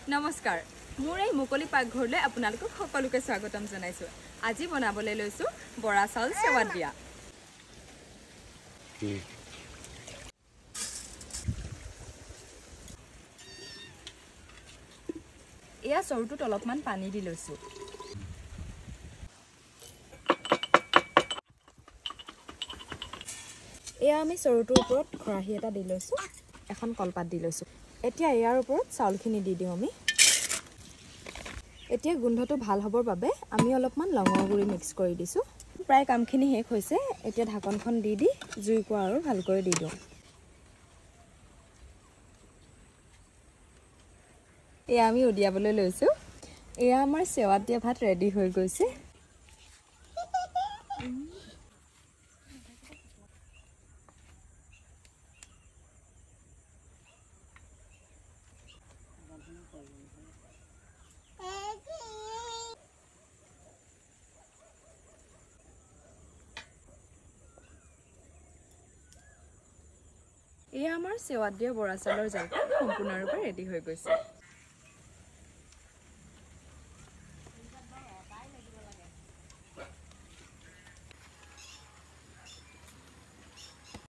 নমস্কাৰ মোৰ এই মুকলি পাকঘৰলৈ আপোনালোকক সকলোকে স্বাগতম জনাইছো আজি বনাবলৈ লৈছো বৰা চাউল সেৱাত দিয়া এয়া চৰুটোত অলপমান পানী দি লৈছো এয়া আমি চৰুটোৰ ওপৰত খৰাহি এটা দি লৈছো এখন কলপাত দি লৈছো এতিয়া ইয়াৰ ওপৰত চাউলখিনি দি দিওঁ আমি এতিয়া গুন্ধটো ভাল হ'বৰ বাবে আমি অলপমান লঙৰ গুৰি মিক্স কৰি দিছো প্ৰায় কামখিনি শেষ হৈছে এতিয়া ঢাকনখন দি জুইকোৱা আৰু ভালকৈ দি দিওঁ এয়া আমি উদিয়াবলৈ লৈছো এয়া আমাৰ সেৱাত দিয়া ভাত ৰেডি হৈ গৈছে এয়া আমাৰ সেৱাত দিয়া বৰা চাউলৰ জলপান সম্পূৰ্ণৰূপে ৰেডি হৈ গৈছে